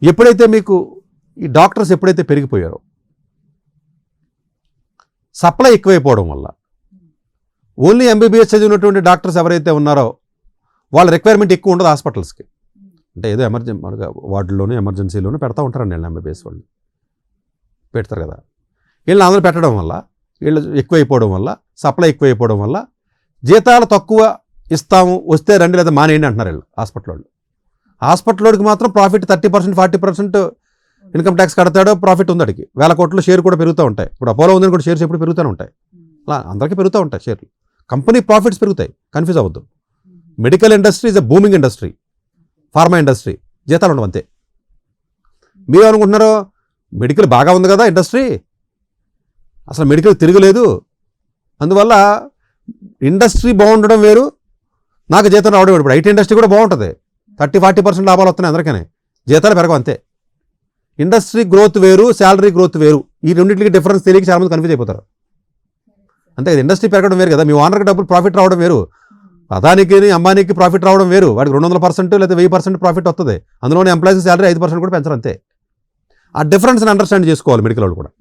ఎప్పుడైతే మీకు ఈ డాక్టర్స్ ఎప్పుడైతే పెరిగిపోయారో, సప్లై ఎక్కువైపోవడం వల్ల ఓన్లీ ఎంబీబీఎస్ చదివినటువంటి డాక్టర్స్ ఎవరైతే ఉన్నారో వాళ్ళ రిక్వైర్మెంట్ ఎక్కువ ఉండదు హాస్పిటల్స్కి. అంటే ఏదో మనగా వార్డుల్లోనూ ఎమర్జెన్సీలోనూ పెడతా ఉంటారండి వీళ్ళు ఎంబీబీఎస్ వాళ్ళు పెడతారు కదా. వీళ్ళని అందరూ పెట్టడం వల్ల వీళ్ళు ఎక్కువైపోవడం వల్ల, సప్లై ఎక్కువైపోవడం వల్ల జీతాలు తక్కువ ఇస్తాము, వస్తే రండి లేదా మానేయండి అంటున్నారు వీళ్ళు హాస్పిటల్ వాళ్ళు. హాస్పిటల్ వాడికి మాత్రం ప్రాఫిట్ 30%, 40% ఇన్కమ్ ట్యాక్స్ కడతాడో ప్రాఫిట్ ఉంది అడిగి. 1000 కోట్ల షేర్ కూడా పెరుగుతూ ఉంటాయి. ఇప్పుడు అపోలో ఉందని కూడా షేర్స్ ఎప్పుడు పెరుగుతూనే ఉంటాయి. అలా అందరికీ పెరుగుతూ ఉంటాయి షేర్లు. కంపెనీ ప్రాఫిట్స్ పెరుగుతాయి, కన్ఫ్యూజ్ అవ్వద్దు. Medical industry is a booming industry, pharma industry. జీతాలు ఉండవు అంతే. మీరు అనుకుంటున్నారో మెడికల్ బాగా ఉంది కదా ఇండస్ట్రీ, అసలు మెడికల్ తిరగలేదు, అందువల్ల ఇండస్ట్రీ బాగుండడం వేరు, నాకు జీతం రావడం వేరు. ఇప్పుడు ఐటీ ఇండస్ట్రీ కూడా బాగుంటుంది, 30-40% లాభాలు వస్తున్నాయి అందరికీ, జీతాలు పెరగవు అంతే. ఇండస్ట్రీ గ్రోత్ వేరు, శాలరీ గ్రోత్ వేరు. ఈ రెండింటికి డిఫరెన్స్ తెలియక చాలా మంది కన్ఫ్యూజ్ అయిపోతారు. అంతే కదా, ఇండస్ట్రీ పెరగడం వేరు కదా, మీ ఓనర్కి డబ్బులు ప్రాఫిట్ రావడం వేరు, అదానికి అంబానీకి ప్రాఫిట్ రావడం వేరు. వాడికి 200% లేదా 1000% ప్రాఫిట్ వస్తుంది, అందులోనే ఎంప్లాయీస్ శాలరీ 5% కూడా పెంచరు అంతే. ఆ డిఫరెన్స్ని అండర్స్టాండ్ చేసుకోవాలి మెడికల్ వాళ్ళు కూడా.